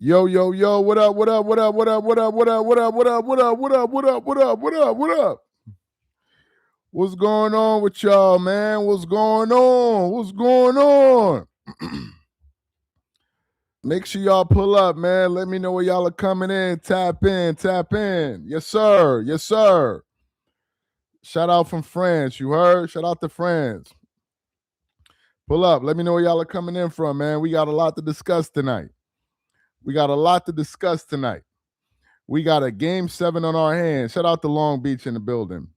Yo, yo, yo, what up, what up, what up, what up, what up, what up, what up, what up, what up, what up, what up, what up, what up, what up? What's going on with y'all, man? What's going on? What's going on? Make sure y'all pull up, man. Let me know where y'all are coming in. Tap in, tap in. Yes, sir. Yes, sir. Shout out from France. You heard? Shout out to France. Pull up. Let me know where y'all are coming in from, man. We got a lot to discuss tonight. We got a lot to discuss tonight. We got a game 7 on our hands. Shout out to Long Beach in the building.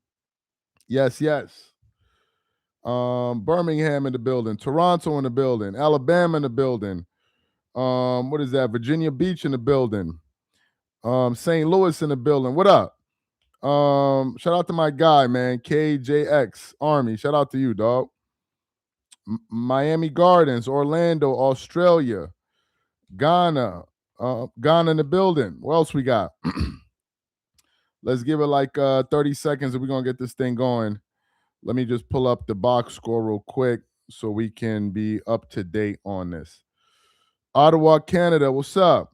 Yes, yes. Birmingham in the building. Toronto in the building. Alabama in the building. What is that? Virginia Beach in the building. St. Louis in the building. What up? Shout out to my guy, man. KJX Army. Shout out to you, dog. Miami Gardens, Orlando, Australia, Ghana. Ghana in the building. What else we got? Let's give it like 30 seconds and we're going to get this thing going. Let me just pull up the box score real quick so we can be up to date on this. Ottawa, Canada, what's up?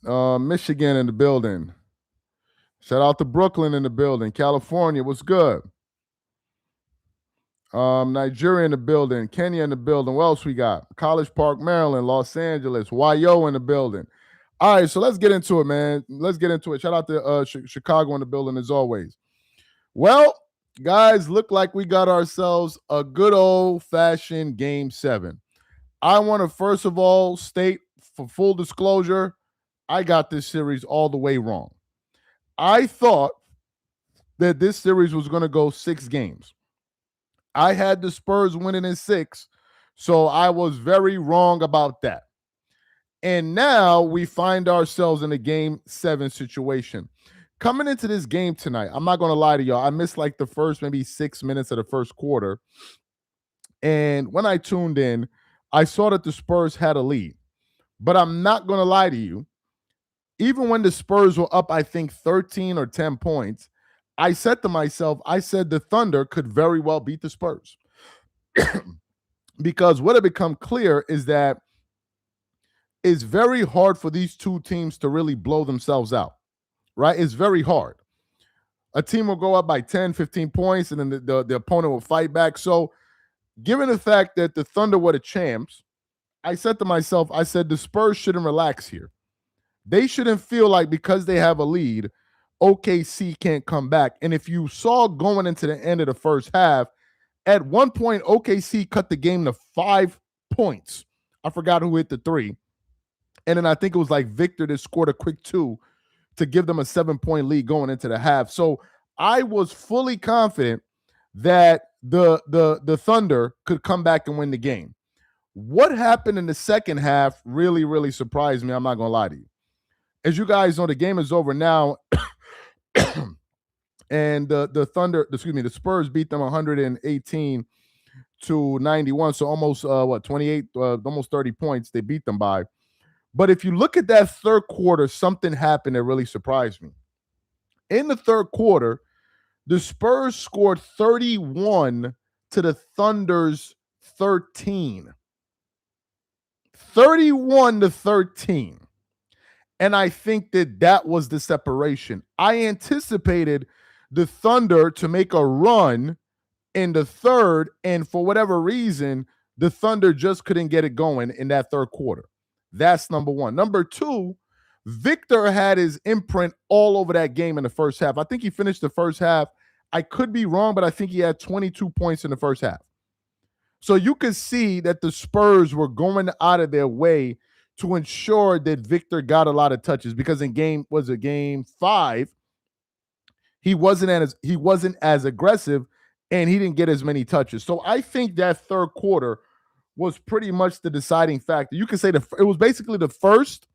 Michigan in the building. Shout out to Brooklyn in the building. California, what's good? Nigeria in the building. Kenya in the building. What else we got? College Park, Maryland, Los Angeles, YO in the building. All right, so let's get into it, man. Let's get into it. Shout out to Chicago in the building as always. Well, guys, look like we got ourselves a good old-fashioned Game 7. I want to first of all state, for full disclosure, I got this series all the way wrong. I thought that this series was going to go 6 games. I had the Spurs winning in 6, so I was very wrong about that. And now we find ourselves in a Game 7 situation. Coming into this game tonight, I'm not going to lie to y'all. I missed like the first maybe 6 minutes of the first quarter. And when I tuned in, I saw that the Spurs had a lead. But I'm not going to lie to you. Even when the Spurs were up, I think 13 or 10 points, I said to myself, I said the Thunder could very well beat the Spurs. Because what had become clear is that it's very hard for these two teams to really blow themselves out. Right? It's very hard. A team will go up by 10, 15 points, and then the opponent will fight back. So, given the fact that the Thunder were the champs, I said to myself, I said the Spurs shouldn't relax here. They shouldn't feel like because they have a lead, OKC can't come back. And if you saw going into the end of the first half, at one point, OKC cut the game to 5 points. I forgot who hit the 3. And then I think it was like Victor that scored a quick 2 to give them a 7-point lead going into the half. So I was fully confident that the Thunder could come back and win the game. What happened in the second half really, really surprised me. I'm not going to lie to you. As you guys know, the game is over now. And the Spurs beat them 118 to 91. So almost 28, almost 30 points they beat them by. But if you look at that third quarter, something happened that really surprised me. In the third quarter, the Spurs scored 31 to the Thunder's 13. 31 to 13. And I think that was the separation. I anticipated the Thunder to make a run in the third, and for whatever reason, the Thunder just couldn't get it going in that third quarter. That's number one. Number two, Victor had his imprint all over that game in the first half. I think he finished the first half. I could be wrong, but I think he had 22 points in the first half. So you could see that the Spurs were going out of their way to ensure that Victor got a lot of touches, because in game 5, he wasn't as aggressive and he didn't get as many touches. So I think that third quarter was pretty much the deciding factor. You could say it was basically the first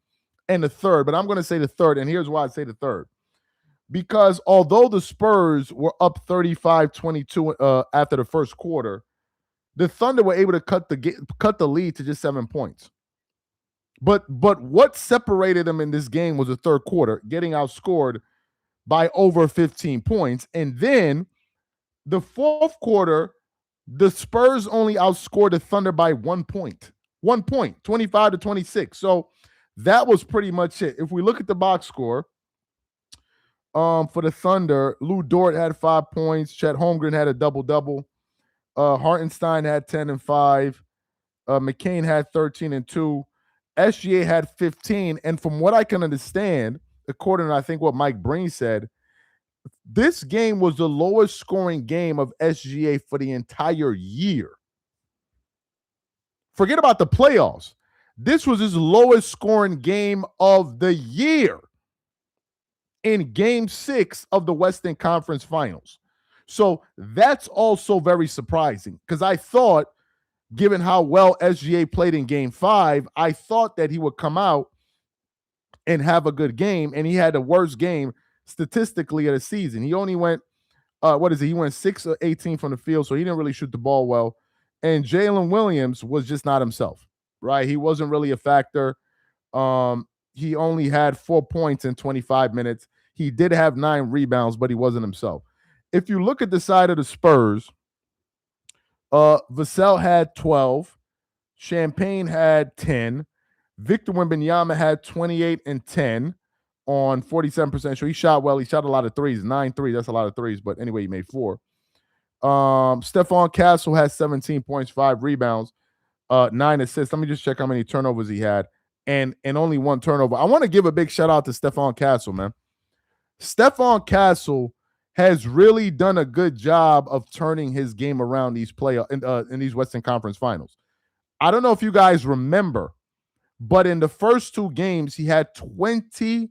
and the third, but I'm going to say the third, and here's why I say the third. Because although the Spurs were up 35-22 after the first quarter, the Thunder were able to cut the lead to just 7 points. But what separated them in this game was the third quarter, getting outscored by over 15 points. And then the fourth quarter, the Spurs only outscored the Thunder by 1 point. 1 point, 25-26. So that was pretty much it. If we look at the box score, for the Thunder, Lou Dort had 5 points. Chet Holmgren had a double-double. Hartenstein had 10 and 5. McCain had 13 and 2. SGA had 15. And from what I can understand, according to I think what Mike Breen said, this game was the lowest scoring game of SGA for the entire year. Forget about the playoffs. This was his lowest scoring game of the year in game 6 of the Western Conference Finals. So that's also very surprising because I thought, given how well SGA played in game 5, I thought that he would come out and have a good game, and he had the worst game statistically of the season. He only went, he went 6 or 18 from the field, so he didn't really shoot the ball well. And Jalen Williams was just not himself, right? He wasn't really a factor. He only had 4 points in 25 minutes. He did have 9 rebounds, but he wasn't himself. If you look at the side of the Spurs, Vassell had 12. Champagne had 10. Victor Wembanyama had 28 and 10 on 47%. So he shot well. He shot a lot of threes. 9 threes. That's a lot of threes. But anyway, he made 4. Stephon Castle had 17 points, 5 rebounds, 9 assists. Let me just check how many turnovers he had. And only 1 turnover. I want to give a big shout out to Stephon Castle, man. Stephon Castle has really done a good job of turning his game around in these Western Conference Finals. I don't know if you guys remember, but in the first 2 games, he had 20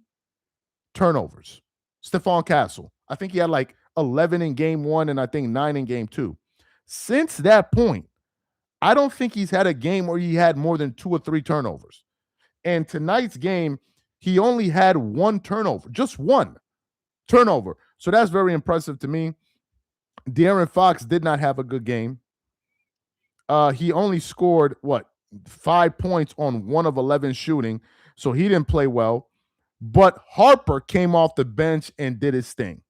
turnovers. Stephon Castle. I think he had like 11 in game 1 and I think 9 in game 2. Since that point, I don't think he's had a game where he had more than 2 or 3 turnovers. And tonight's game, he only had 1 turnover, just 1 turnover. So that's very impressive to me. De'Aaron Fox did not have a good game. He only scored, 5 points on 1 of 11 shooting, so he didn't play well. But Harper came off the bench and did his thing.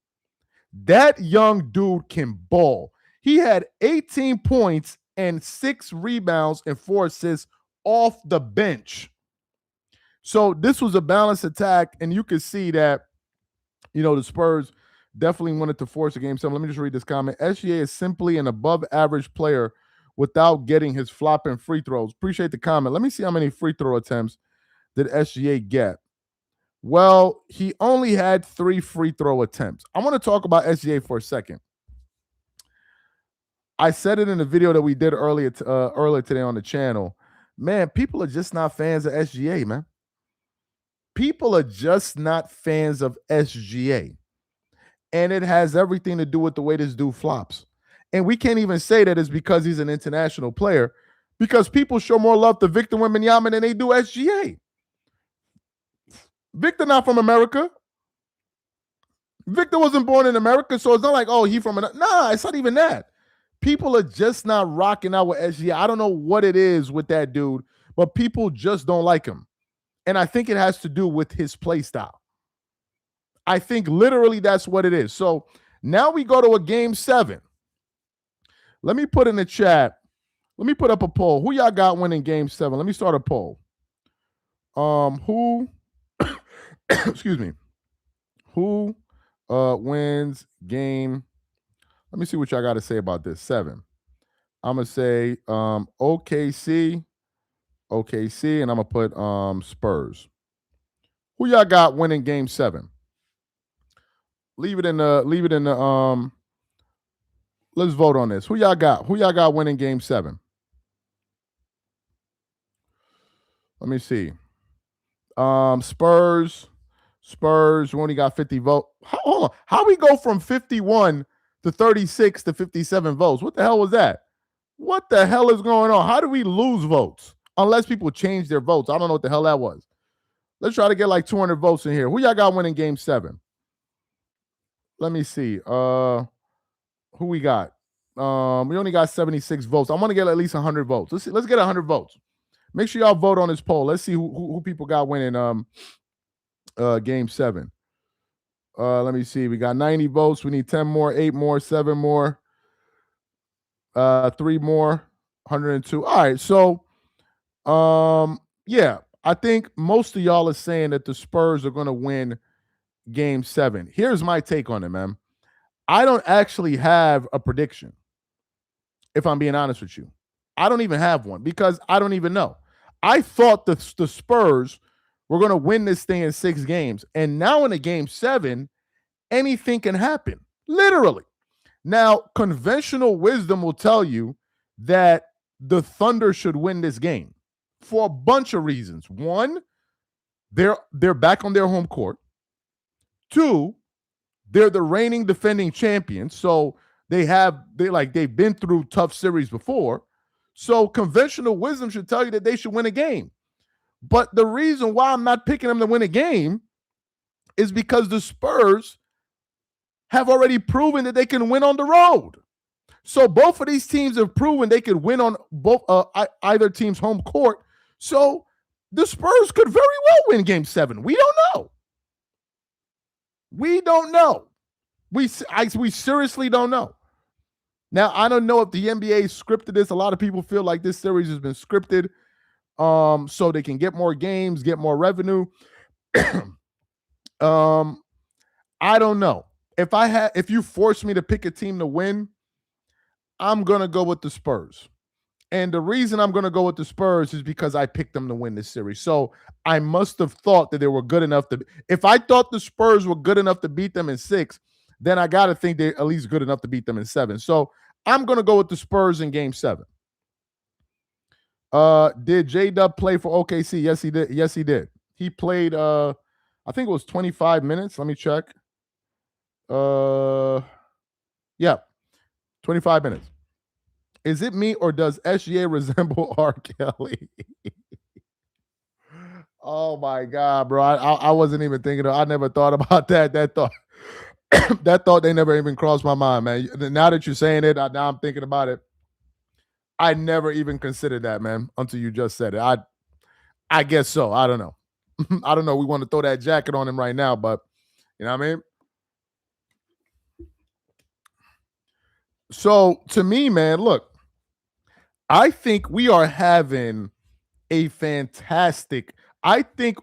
That young dude can ball. He had 18 points and 6 rebounds and 4 assists off the bench. So this was a balanced attack, and you could see that, the Spurs definitely wanted to force a game 7. Let me just read this comment. SGA is simply an above-average player without getting his flopping free throws. Appreciate the comment. Let me see how many free throw attempts did SGA get. Well, he only had 3 free throw attempts. I want to talk about SGA for a second. I said it in the video that we did earlier today on the channel. Man, people are just not fans of SGA, man. People are just not fans of SGA. And it has everything to do with the way this dude flops. And we can't even say that it's because he's an international player, because people show more love to Victor Wembanyama than they do SGA. Victor not from America. Victor wasn't born in America, so it's not like, oh, he from nah, it's not even that. People are just not rocking out with SGA. I don't know what it is with that dude, but people just don't like him. And I think it has to do with his play style. I think literally that's what it is. So now we go to a game 7. Let me put in the chat. Let me put up a poll. Who y'all got winning game 7? Let me start a poll. Who excuse me. Who wins game? Let me see what y'all got to say about this. 7. I'm gonna say OKC, and I'm gonna put Spurs. Who y'all got winning game 7? Leave it in the let's vote on this. Who y'all got? Who y'all got winning game 7? Let me see. Spurs, we only got 50 votes. Hold on. How we go from 51 to 36 to 57 votes? What the hell was that? What the hell is going on? How do we lose votes? Unless people change their votes. I don't know what the hell that was. Let's try to get like 200 votes in here. Who y'all got winning game 7? Let me see. Who we got? We only got 76 votes. I want to get at least 100 votes. Let's get 100 votes. Make sure y'all vote on this poll. Let's see who people got winning game 7. Let me see. We got 90 votes. We need 10 more, 8 more, 7 more, 3 more, 102. All right. So Yeah, I think most of y'all are saying that the Spurs are going to win game 7. Here's my take on it, man. I don't actually have a prediction, if I'm being honest with you. I don't even have one because I don't even know. I thought the Spurs were going to win this thing in 6 games. And now in a game 7, anything can happen. Literally. Now, conventional wisdom will tell you that the Thunder should win this game for a bunch of reasons. One, they're back on their home court. Two, they're the reigning defending champions, so they've been through tough series before. So conventional wisdom should tell you that they should win a game. But the reason why I'm not picking them to win a game is because the Spurs have already proven that they can win on the road. So both of these teams have proven they could win on both either team's home court. So the Spurs could very well win game 7. We don't know. We don't know. We seriously don't know. Now, I don't know if the NBA scripted this. A lot of people feel like this series has been scripted so they can get more games, get more revenue. I don't know. If you force me to pick a team to win, I'm going to go with the Spurs. And the reason I'm going to go with the Spurs is because I picked them to win this series. So I must have thought that they were good enough to. If I thought the Spurs were good enough to beat them in 6, then I got to think they're at least good enough to beat them in 7. So I'm going to go with the Spurs in game 7. Did J-Dub play for OKC? Yes, he did. Yes, he did. He played, I think it was 25 minutes. Let me check. Yeah, 25 minutes. Is it me or does SGA resemble R. Kelly? Oh my God, bro. I wasn't even thinking I never thought about that. That thought that thought they never even crossed my mind, man. Now that you're saying it, now I'm thinking about it. I never even considered that, man, until you just said it. I guess so. I don't know. I don't know. We want to throw that jacket on him right now, but you know what I mean? So to me, man, look, I think we are having a fantastic. I think,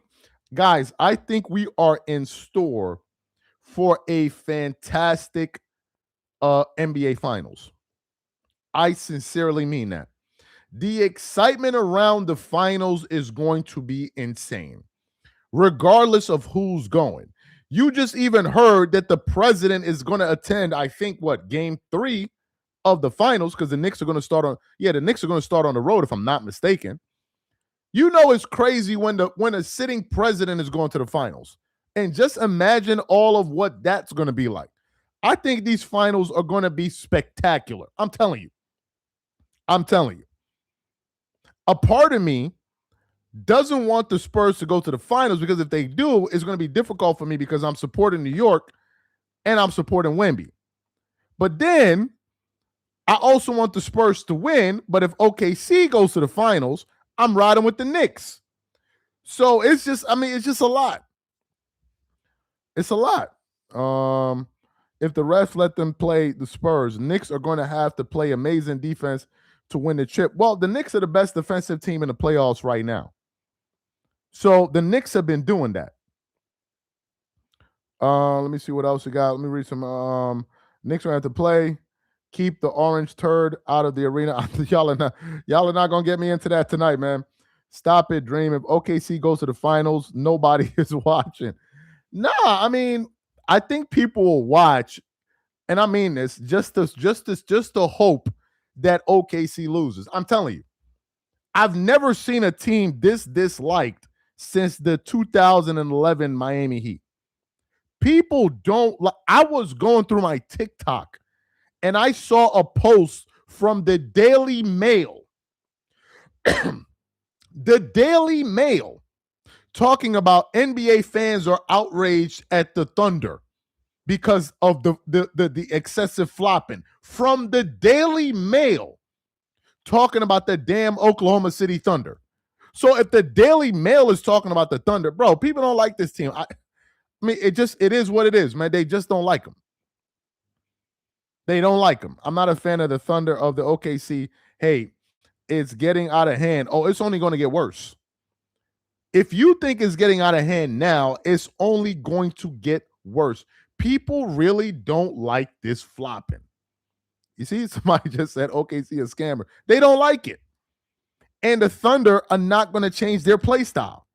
guys, I think we are in store for a fantastic NBA Finals. I sincerely mean that. The excitement around the finals is going to be insane, regardless of who's going. You just even heard that the president is going to attend, I think, game 3 of the finals, because the Knicks are going to start on the road, if I'm not mistaken. You know it's crazy when a sitting president is going to the finals. And just imagine all of what that's going to be like. I think these finals are going to be spectacular. I'm telling you. A part of me doesn't want the Spurs to go to the finals, because if they do, it's going to be difficult for me because I'm supporting New York and I'm supporting Wemby. But then I also want the Spurs to win. But if OKC goes to the finals, I'm riding with the Knicks. So it's just a lot. It's a lot. If the refs let them play the Spurs, Knicks are going to have to play amazing defense to win the chip. Well, the Knicks are the best defensive team in the playoffs right now. So the Knicks have been doing that. Let me see what else we got. Let me read some. Knicks are going to have to play. Keep the orange turd out of the arena. Y'all are not going to get me into that tonight, man. Stop it, Dream. If OKC goes to the finals, nobody is watching. Nah, I mean, I think people will watch, and I mean this, just to hope that OKC loses. I'm telling you, I've never seen a team this disliked since the 2011 Miami Heat. People don't. I was going through my TikTok, and I saw a post from the Daily Mail. The Daily Mail talking about NBA fans are outraged at the Thunder because of the excessive flopping. From the Daily Mail talking about the damn Oklahoma City Thunder. So if the Daily Mail is talking about the Thunder, bro, people don't like this team. I mean, it is what it is, man. They just don't like them. They don't like them. I'm not a fan of the Thunder, of the OKC. Hey, it's getting out of hand. Oh, it's only going to get worse. If you think it's getting out of hand now, it's only going to get worse. People really don't like this flopping. You see, somebody just said OKC a scammer. They don't like it. And the Thunder are not going to change their play style.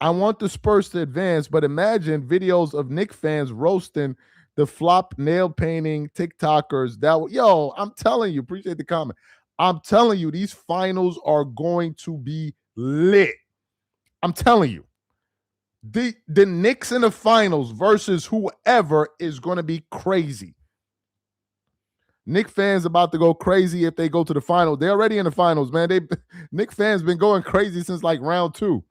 I want the Spurs to advance, but imagine videos of Knicks fans roasting the flop nail painting TikTokers. I'm telling you, appreciate the comment. I'm telling you, these finals are going to be lit. I'm telling you. The Knicks in the finals versus whoever is going to be crazy. Knicks fans about to go crazy if they go to the finals. They're already in the finals, man. Knicks fans been going crazy since like round 2.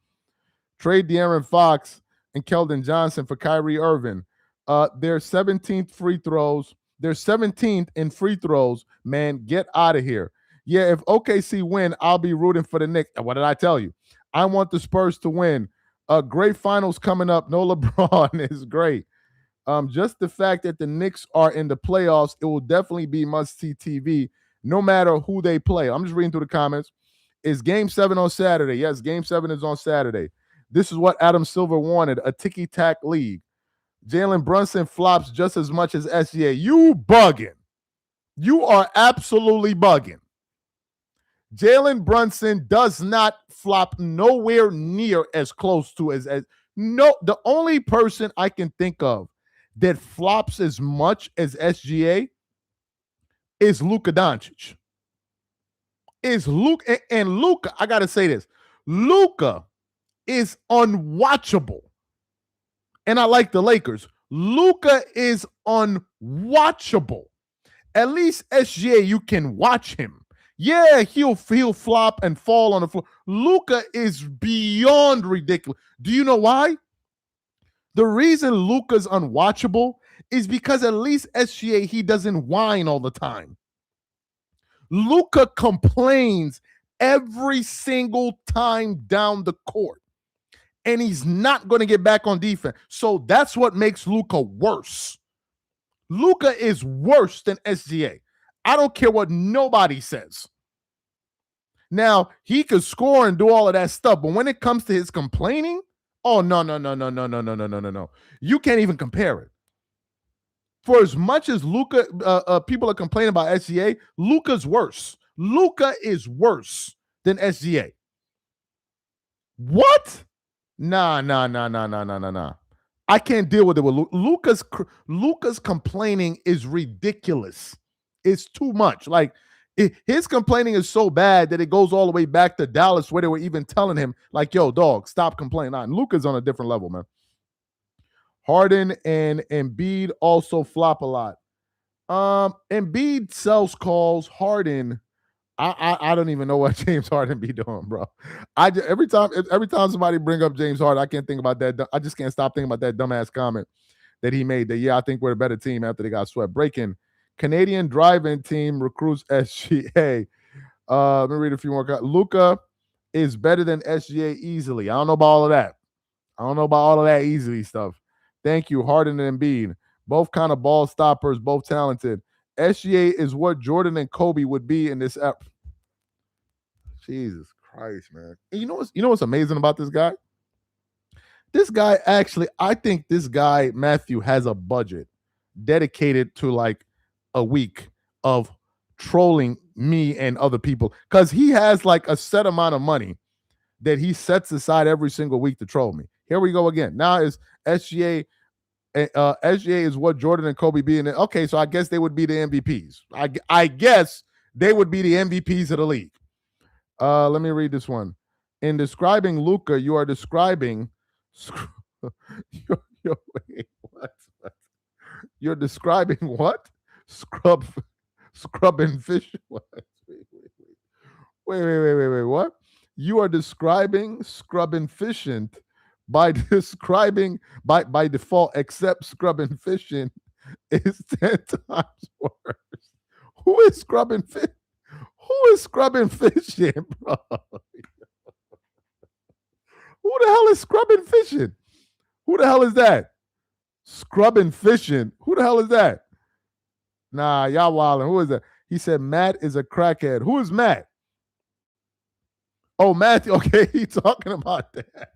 Trade De'Aaron Fox and Keldon Johnson for Kyrie Irving. They're 17th free throws. They're 17th in free throws. Man, get out of here. Yeah, if OKC win, I'll be rooting for the Knicks. What did I tell you? I want the Spurs to win. Great finals coming up. No LeBron is great. Just the fact that the Knicks are in the playoffs, it will definitely be must-see TV, no matter who they play. I'm just reading through the comments. Is Game 7 on Saturday? Yes, Game 7 is on Saturday. This is what Adam Silver wanted, a ticky-tack league. Jalen Brunson flops just as much as SGA. You bugging. You are absolutely bugging. Jalen Brunson does not flop nowhere near as close to as no. The only person I can think of that flops as much as SGA is Luka Doncic. Is Luka and Luka? I gotta say this: Luka is unwatchable, and I like the Lakers. Luka is unwatchable. At least SGA, you can watch him. Yeah, he'll flop and fall on the floor. Luka is beyond ridiculous. Do you know why? The reason Luka's unwatchable is because at least SGA, he doesn't whine all the time. Luka complains every single time down the court, and he's not going to get back on defense. So that's what makes Luka worse. Luka is worse than SGA. I don't care what nobody says. Now, he could score and do all of that stuff, but when it comes to his complaining, oh, no. You can't even compare it. For as much as Luka, people are complaining about SGA, Luka's worse. Luka is worse than SGA. What? Nah. I can't deal with it with Luka's complaining is ridiculous. It's too much. Like his complaining is so bad that it goes all the way back to Dallas, where they were even telling him, like, yo, dog, stop complaining. Nah, Luka's on a different level, man. Harden and Embiid also flop a lot. Embiid sells calls. Harden, I don't even know what James Harden be doing, bro. Every time somebody bring up James Harden, I can't think about that. I just can't stop thinking about that dumbass comment that he made. That I think we're a better team after they got swept. Breaking Canadian drive-in team recruits SGA. Let me read a few more. Luka is better than SGA easily. I don't know about all of that. I don't know about all of that easily stuff. Thank you, Harden and Embiid. Both kind of ball stoppers, both talented. SGA is what Jordan and Kobe would be in this app. Jesus Christ, man. And you know what's amazing about this guy? This guy actually, I think this guy, Matthew, has a budget dedicated to like a week of trolling me and other people, because he has like a set amount of money that he sets aside every single week to troll me. Here we go again. Now is SGA. SGA is what Jordan and Kobe be in it. Okay, so I guess they would be the MVPs. I guess they would be the MVPs of the league. Let me read this one. In describing Luka, you are describing wait, what? You're describing what? Scrubbing fish. What? Wait. What? You are describing scrubbing efficient by describing by default, except scrubbing fishing is 10 times worse. Who is scrubbing fish? Who is scrubbing fishing, bro? Who the hell is scrubbing fishing? Who the hell is that? Scrubbing fishing. Who the hell is that? Nah, y'all wildin'. Who is that? He said Matt is a crackhead. Who is Matt? Oh, Matthew. Okay, he's talking about that.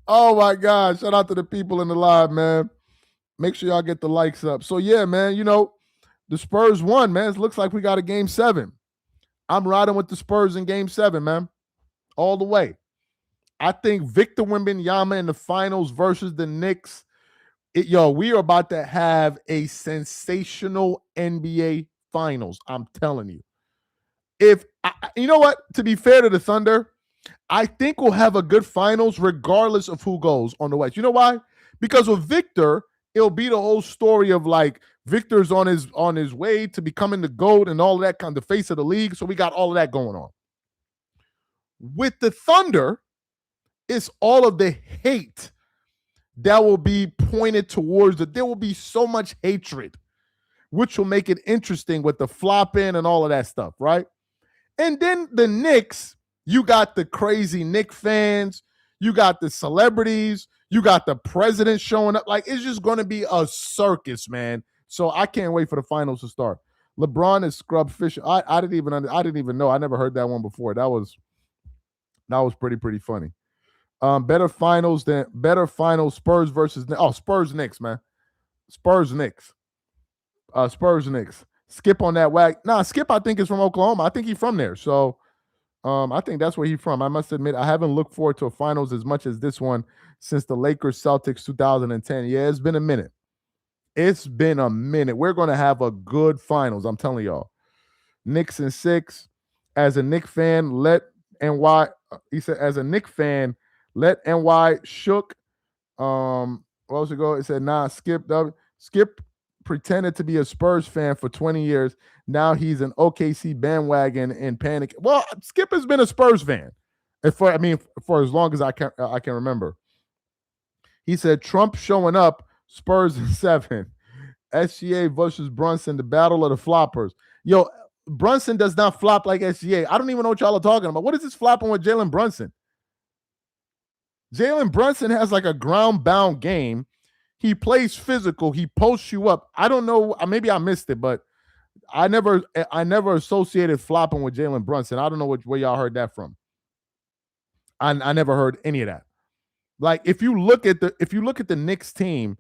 Oh my God. Shout out to the people in the live, man. Make sure y'all get the likes up. So yeah, man, the Spurs won, man. It looks like we got a game 7. I'm riding with the Spurs in game 7, man. All the way. I think Victor Wembanyama in the finals versus the Knicks. We are about to have a sensational NBA finals. I'm telling you. You know what? To be fair to the Thunder, I think we'll have a good finals regardless of who goes on the West. You know why? Because with Victor, it'll be the whole story of like Victor's on his way to becoming the GOAT and all of that, kind of the face of the league. So we got all of that going on. With the Thunder, it's all of the hate that will be pointed towards it. There will be so much hatred, which will make it interesting with the flopping and all of that stuff, right? And then the Knicks, you got the crazy Knick fans, you got the celebrities, you got the president showing up. Like, it's just going to be a circus, man. So I can't wait for the finals to start. LeBron is scrub fish. I didn't even know. I never heard that one before. That was pretty funny. Better finals. Spurs versus Spurs Knicks, man. Spurs Knicks. Spurs Knicks. Skip on that wag. Nah, Skip I think is from Oklahoma. I think he's from there. So I think that's where he's from. I must admit, I haven't looked forward to a finals as much as this one since the Lakers Celtics 2010. Yeah, it's been a minute. It's been a minute. We're going to have a good finals. I'm telling y'all. Knicks in 6. As a Knick fan, he said, as a Knick fan, let NY shook. What else it go? It said, nah, Skip pretended to be a Spurs fan for 20 years. Now he's an OKC bandwagon and panic. Well, Skip has been a Spurs fan for as long as I can remember. He said Trump showing up, Spurs in 7. SGA versus Brunson, the battle of the floppers. Yo, Brunson does not flop like SGA. I don't even know what y'all are talking about. What is this flopping with Jalen Brunson? Jalen Brunson has like a ground-bound game. He plays physical. He posts you up. I don't know. Maybe I missed it, but I never associated flopping with Jalen Brunson. I don't know where y'all heard that from. I never heard any of that. Like, if you look at the Knicks team,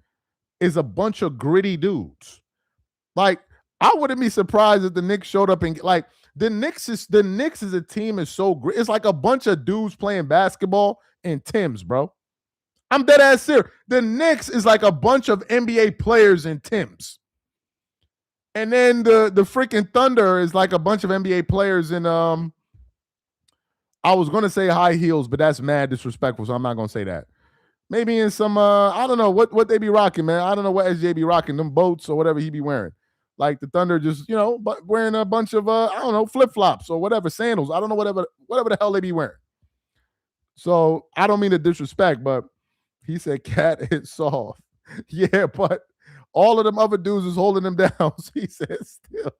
is a bunch of gritty dudes. Like, I wouldn't be surprised if the Knicks showed up and like the Knicks as a team is so great. It's like a bunch of dudes playing basketball in Timbs, bro. I'm dead ass serious. The Knicks is like a bunch of NBA players in Timbs. And then the freaking Thunder is like a bunch of NBA players in I was gonna say high heels, but that's mad disrespectful, so I'm not gonna say that. Maybe in some I don't know what they be rocking, man. I don't know what SJ be rocking, them boats or whatever he be wearing. Like the Thunder just, but wearing a bunch of I don't know, flip-flops or whatever, sandals. I don't know, whatever the hell they be wearing. So I don't mean to disrespect, but he said Cat is soft. Yeah, but all of them other dudes is holding them down. So he said still.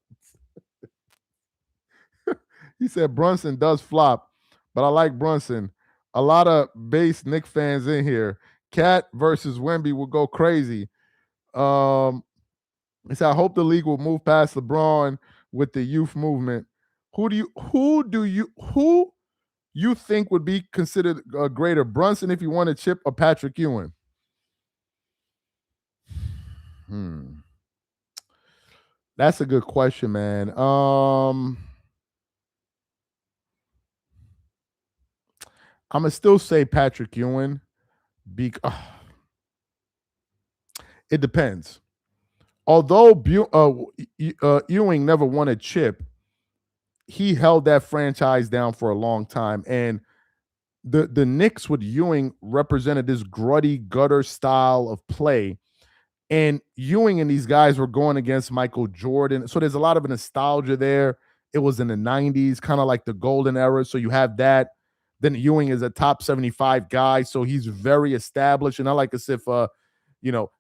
He said Brunson does flop, but I like Brunson. A lot of base Knick fans in here. Cat versus Wemby will go crazy. He said, I hope the league will move past LeBron with the youth movement. Who you think would be considered greater, Brunson if you want a chip, or Patrick Ewing? That's a good question, man. I'm gonna still say Patrick Ewing. It depends. Although Ewing never won a chip, he held that franchise down for a long time. And the Knicks with Ewing represented this gruddy gutter style of play. And Ewing and these guys were going against Michael Jordan. So there's a lot of nostalgia there. It was in the 90s, kind of like the golden era. So you have that. Then Ewing is a top 75 guy. So he's very established. And I like as if,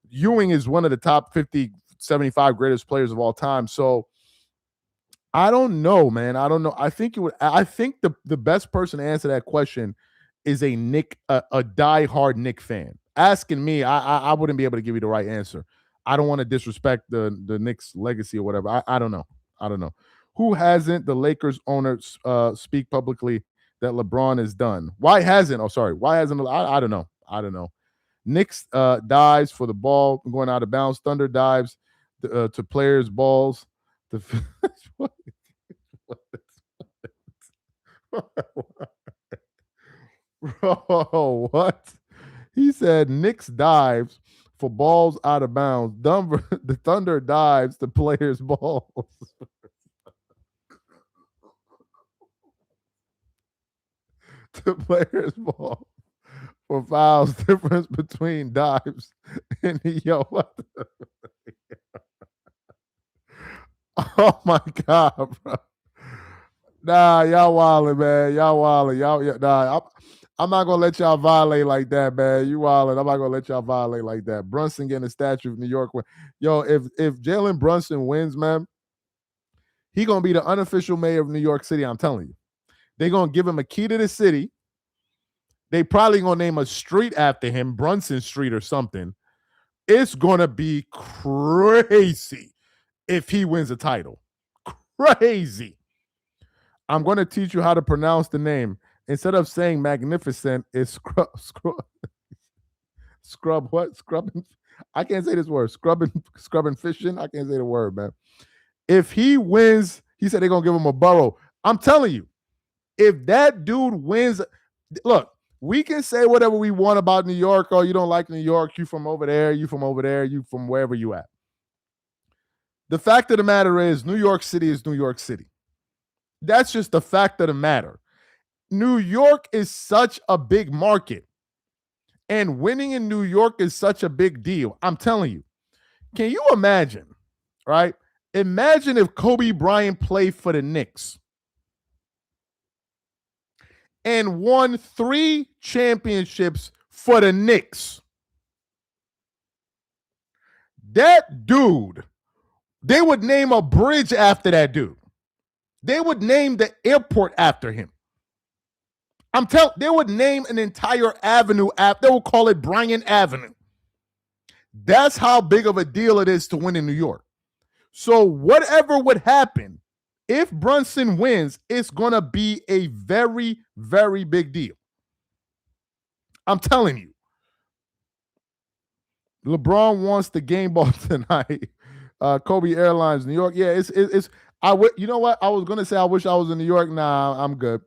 Ewing is one of the top 50, 75 greatest players of all time. So I don't know, man. I don't know. I think the best person to answer that question is a diehard Knick fan. Asking me, I wouldn't be able to give you the right answer. I don't want to disrespect the Knicks legacy or whatever. I don't know. I don't know. Who hasn't the Lakers owners speak publicly that LeBron is done? Why hasn't? Oh, sorry. Why hasn't? I don't know. I don't know. Knicks dives for the ball going out of bounds. Thunder dives to players' balls. What? Bro, what? He said Knicks dives for balls out of bounds. The Thunder dives to players' balls. To players' balls for fouls. Difference between dives and what? Oh my god, bro. Nah, y'all wildin', man. Y'all wildin'. I'm not gonna let y'all violate like that, man. You wildin'. I'm not gonna let y'all violate like that. Brunson getting a statue of New York. Yo, if Jalen Brunson wins, man, he gonna be the unofficial mayor of New York City. I'm telling you. They're gonna give him a key to the city. They probably gonna name a street after him, Brunson Street or something. It's gonna be crazy if he wins a title. Crazy. I'm going to teach you how to pronounce the name. Instead of saying magnificent, it's scrub what? Scrubbing. I can't say this word. Scrubbing fishing. I can't say the word, man. If he wins, he said they're going to give him a borough. I'm telling you, if that dude wins, look, we can say whatever we want about New York. Oh, you don't like New York. You from over there. You from over there. You from wherever you at. The fact of the matter is New York City is New York City. That's just the fact of the matter. New York is such a big market, and winning in New York is such a big deal. I'm telling you. Can you imagine, right? Imagine if Kobe Bryant played for the Knicks and won 3 championships for the Knicks. That dude, they would name a bridge after that dude. They would name the airport after him. They would name an entire avenue after. They would call it Bryant Avenue. That's how big of a deal it is to win in New York. So whatever would happen, if Brunson wins, it's going to be a very, very big deal. I'm telling you. LeBron wants the game ball tonight. Kobe Airlines, New York. Yeah, it's you know what? I was going to say I wish I was in New York. Nah, I'm good.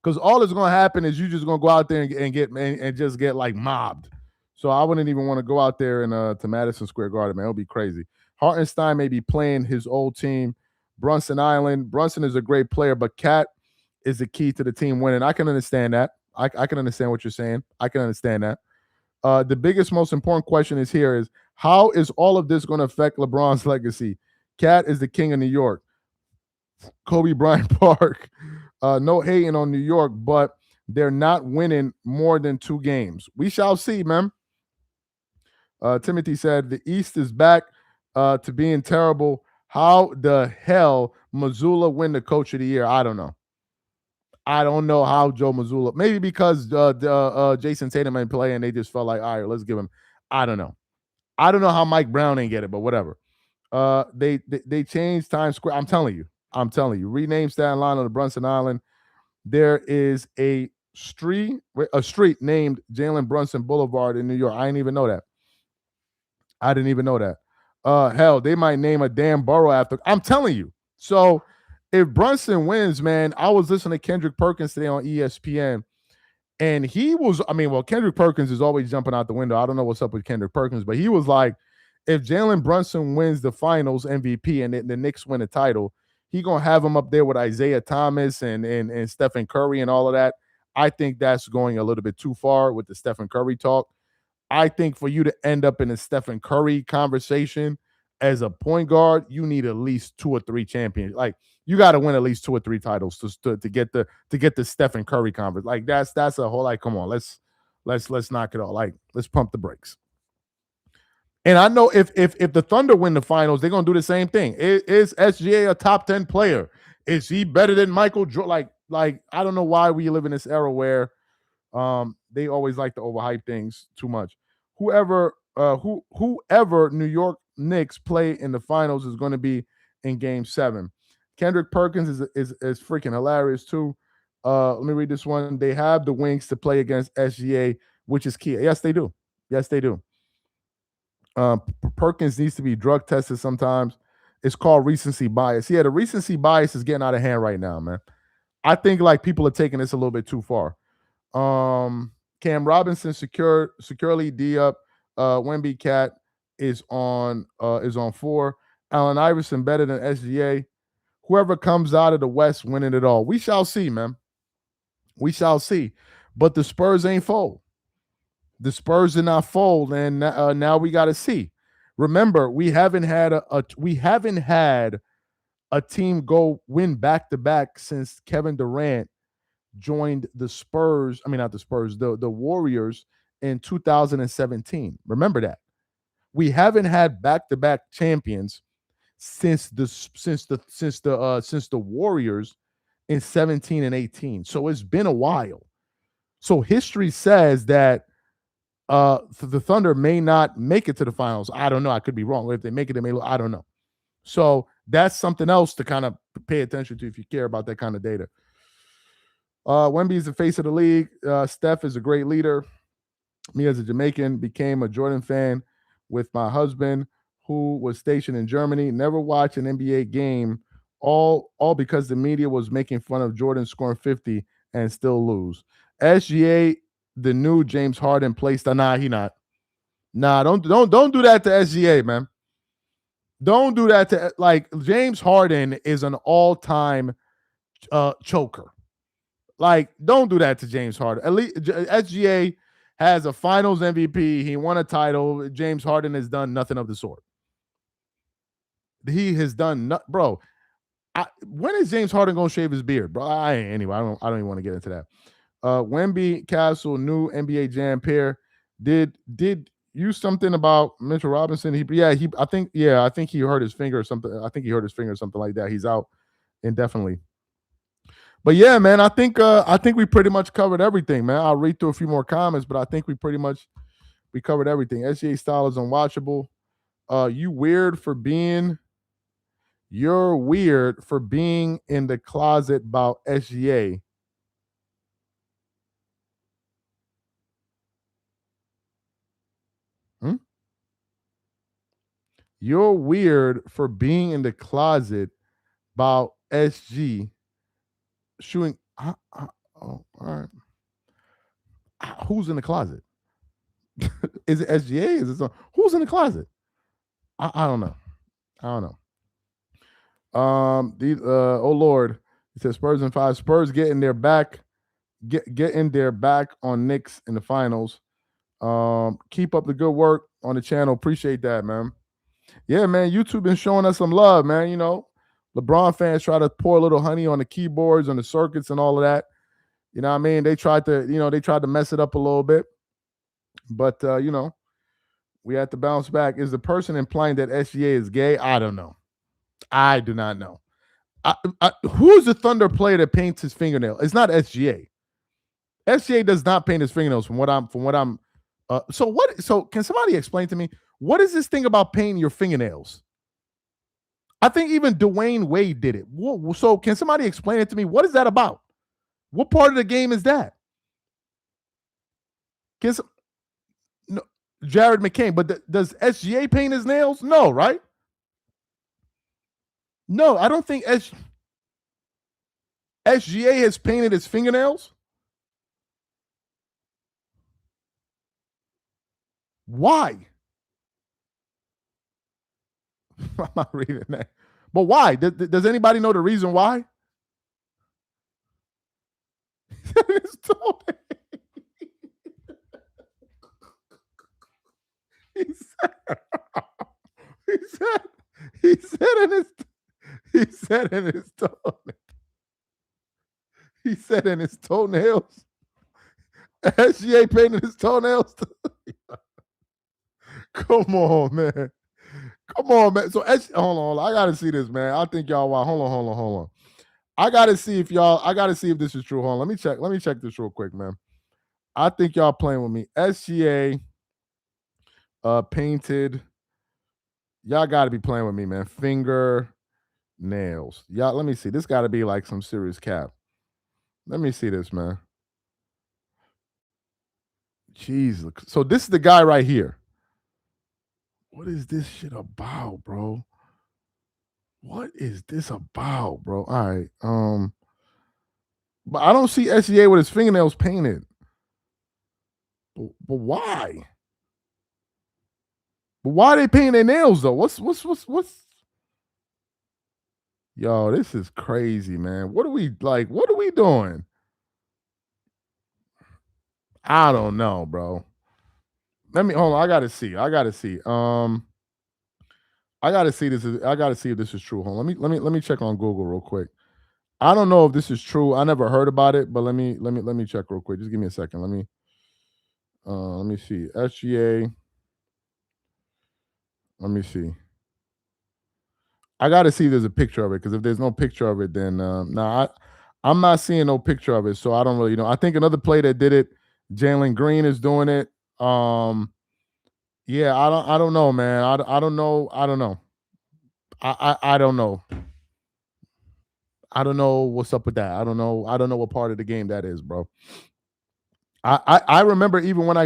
Because all that's going to happen is you just going to go out there and just get like mobbed. So I wouldn't even want to go out there to Madison Square Garden, man. It'll be crazy. Hartenstein may be playing his old team. Brunson Island. Brunson is a great player, but Cat is the key to the team winning. I can understand that. I can understand what you're saying. I can understand that. The biggest, most important question is how is all of this going to affect LeBron's legacy? Cat is the king of New York. Kobe Bryant Park. No hating on New York, but they're not winning more than 2 games. We shall see, man. Timothy said the East is back to being terrible. How the hell Mazzulla win the Coach of the Year? I don't know. I don't know how Joe Mazzulla. Maybe because Jason Tatum ain't play and they just felt like, all right, let's give him. I don't know. I don't know how Mike Brown ain't get it, but whatever. They changed Times Square. I'm telling you. Rename Staten Island to Brunson Island. There is a street named Jalen Brunson Boulevard in New York. I didn't even know that. Hell, they might name a damn borough after. I'm telling you. So if Brunson wins, man, I was listening to Kendrick Perkins today on ESPN, and he was, Kendrick Perkins is always jumping out the window. I don't know what's up with Kendrick Perkins, but he was like, if Jalen Brunson wins the finals MVP and the Knicks win the title, he going to have him up there with Isaiah Thomas and Stephen Curry and all of that. I think that's going a little bit too far with the Stephen Curry talk. I think for you to end up in a Stephen Curry conversation as a point guard, you need at least 2 or 3 champions. Like, you got to win at least 2 or 3 titles to get the Stephen Curry conference. Like, that's a whole, like, come on, let's knock it off. Like, let's pump the brakes. And I know if the Thunder win the finals, they're gonna do the same thing. Is SGA a top 10 player? Is he better than Michael Jordan? Like I don't know why we live in this era where they always like to overhype things too much. Whoever whoever New York Knicks play in the finals is going to be in Game 7. Kendrick Perkins is freaking hilarious too. Let me read this one. They have the wings to play against SGA, which is key. Yes, they do. Yes, they do. Perkins needs to be drug tested sometimes. It's called recency bias. Yeah, the recency bias is getting out of hand right now, man. I think like people are taking this a little bit too far. Cam Robinson securely D up. Wemby Cat is on 4. Allen Iverson better than SGA. Whoever comes out of the West winning it all. We shall see, man. We shall see. But the Spurs ain't fold. The Spurs did not fold, and now we got to see. Remember, we haven't had a team go win back to back since Kevin Durant joined the Spurs. I mean, not the Spurs, the Warriors in 2017. Remember that. We haven't had back to back champions since the Warriors in 17 and 18. So it's been a while. So history says that the Thunder may not make it to the finals. I don't know. I could be wrong. If they make it, they may. I don't know. So that's something else to kind of pay attention to if you care about that kind of data. Wemby is the face of the league. Steph is a great leader. Me as a Jamaican became a Jordan fan with my husband who was stationed in Germany. Never watched an NBA game, all because the media was making fun of Jordan scoring 50 and still lose. SGA, the new James Harden placed. Nah, he not. Nah, don't do that to SGA, man. Don't do that to like James Harden is an all-time choker. Like, don't do that to James Harden. At least SGA has a Finals MVP. He won a title. James Harden has done nothing of the sort. He has done bro. When is James Harden gonna shave his beard, bro? Anyway, I don't even want to get into that. Wemby Castle, new NBA Jam pair. Did you something about Mitchell Robinson? I think he hurt his finger or something. I think he hurt his finger or something like that. He's out indefinitely. But yeah, man, I think we pretty much covered everything, man. I'll read through a few more comments, but I think we covered everything. SGA style is unwatchable. You're weird for being in the closet about SGA. You're weird for being in the closet about SG shooting. Oh, all right. Who's in the closet? Is it SGA? Is it who's in the closet? I don't know. Oh Lord, he says Spurs in 5. Spurs getting their back, getting their back on Knicks in the finals. Keep up the good work on the channel. Appreciate that, man. Yeah, man. YouTube been showing us some love, man. You know, LeBron fans try to pour a little honey on the keyboards, on the circuits, and all of that. You know what I mean? They tried to mess it up a little bit. But we had to bounce back. Is the person implying that SGA is gay? I don't know. I do not know. Who's the Thunder player that paints his fingernail? It's not SGA. SGA does not paint his fingernails from what I'm so can somebody explain to me what is this thing about painting your fingernails? I think even Dwayne Wade did it. So can somebody explain it to me? What is that about? What part of the game is that? No, Jared McCain, but does SGA paint his nails? No, right? No, I don't think SGA has painted his fingernails. Why? I'm not reading that. But why? Does anybody know the reason why? he said in his toenails. SGA painted his toenails. Come on, man. So hold on. I gotta see this, man. I think y'all. Hold on. I gotta see if this is true. Hold on. Let me check this real quick, man. I think y'all playing with me. SGA Painted. Y'all got to be playing with me, man. Finger nails. Y'all, let me see. This got to be like some serious cap. Let me see this, man. Jeez. So this is the guy right here. What is this shit about, bro? What is this about, bro? All right. But I don't see SEA with his fingernails painted. But why? But why are they painting their nails though? What's Yo, this is crazy, man. What are we like? What are we doing? I don't know, bro. Let me hold on. I gotta see. I gotta see. I gotta see this. I gotta see if this is true. Hold on. Let me check on Google real quick. I don't know if this is true. I never heard about it, but let me check real quick. Just give me a second. Let me see. SGA. Let me see. I got to see if there's a picture of it because if there's no picture of it, then I'm not seeing no picture of it, so I don't really know. I think another player that did it, Jalen Green, is doing it. Yeah, I don't know, man. I don't know. I don't know. I don't know. I don't know what's up with that. I don't know. I don't know what part of the game that is, bro. I remember even when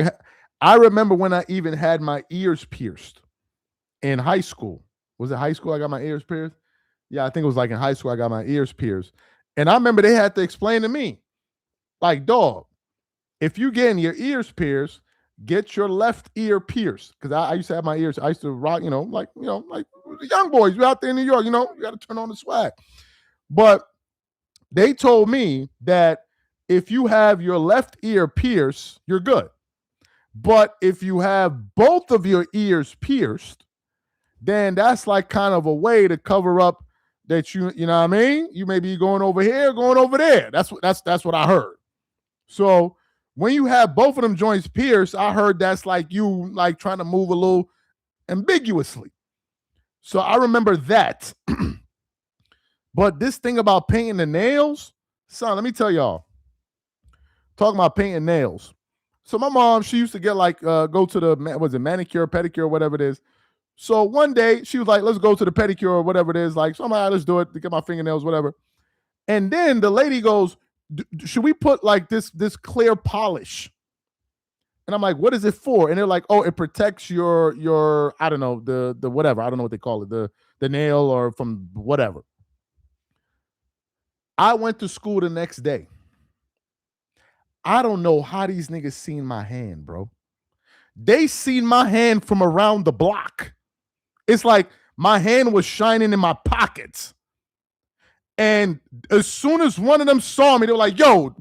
I remember when I even had my ears pierced in high school. Was it high school I got my ears pierced? Yeah, I think it was like in high school I got my ears pierced. And I remember they had to explain to me, like, dog, if you getting your ears pierced, get your left ear pierced. Because I used to have my ears, I used to rock, like the young boys, you out there in New York, you got to turn on the swag. But they told me that if you have your left ear pierced, you're good. But if you have both of your ears pierced, then that's like kind of a way to cover up that you know what I mean? You may be going over here, going over there. That's what I heard. So when you have both of them joints pierced, I heard that's like you like trying to move a little ambiguously. So I remember that. But this thing about painting the nails, son, let me tell y'all. Talking about painting nails. So my mom, she used to get like go to the manicure, pedicure, whatever it is. So one day she was like, let's go to the pedicure or whatever it is. Like, so I'm like, let's do it to get my fingernails, whatever. And then the lady goes, should we put like this clear polish? And I'm like, what is it for? And they're like, oh, it protects your I don't know, the whatever. I don't know what they call it, the nail or from whatever. I went to school the next day. I don't know how these niggas seen my hand, bro. They seen my hand from around the block. It's like my hand was shining in my pockets. And as soon as one of them saw me, they were like, yo,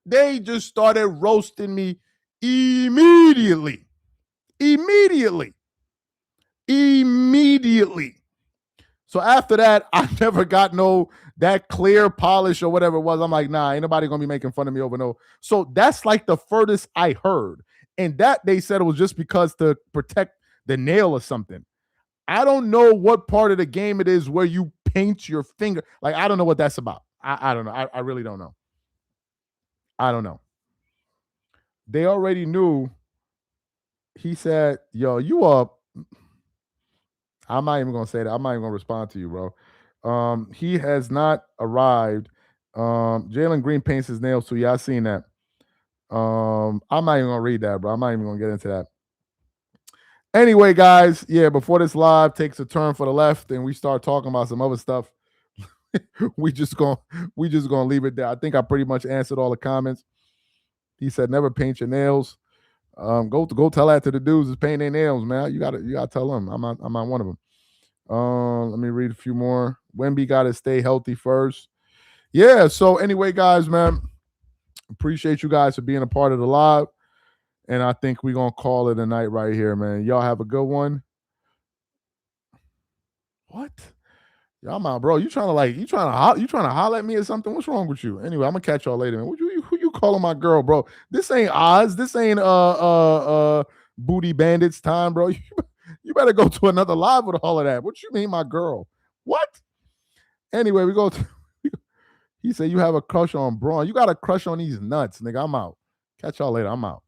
they just started roasting me immediately. So after that, I never got that clear polish or whatever it was. I'm like, nah, ain't nobody gonna be making fun of me over no. So that's like the furthest I heard. And that they said it was just because to protect the nail or something. I don't know what part of the game it is where you paint your finger. Like, I don't know what that's about. I don't know. I really don't know. I don't know. They already knew. He said, yo, you up. I'm not even going to say that. I'm not even going to respond to you, bro. He has not arrived. Jalen Green paints his nails too. Yeah, I seen that. I'm not even going to read that, bro. I'm not even going to get into that. Anyway, guys, yeah, before this live takes a turn for the left and we start talking about some other stuff, we just gonna leave it there. I think I pretty much answered all the comments. He said, never paint your nails. Go tell that to the dudes that's painting their nails, man. You gotta tell them. I'm not one of them. Let me read a few more. Wemby gotta stay healthy first. Yeah. So anyway, guys, man, appreciate you guys for being a part of the live. And I think we're gonna call it a night right here, man. Y'all have a good one. What? Y'all, my bro, you trying to holler at me or something? What's wrong with you? Anyway, I'm gonna catch y'all later, man. Who you calling my girl, bro? This ain't Oz. This ain't Booty Bandits time, bro. You better go to another live with all of that. What you mean, my girl? What? Anyway, we go to. He said you have a crush on Braun. You got a crush on these nuts, nigga. I'm out. Catch y'all later. I'm out.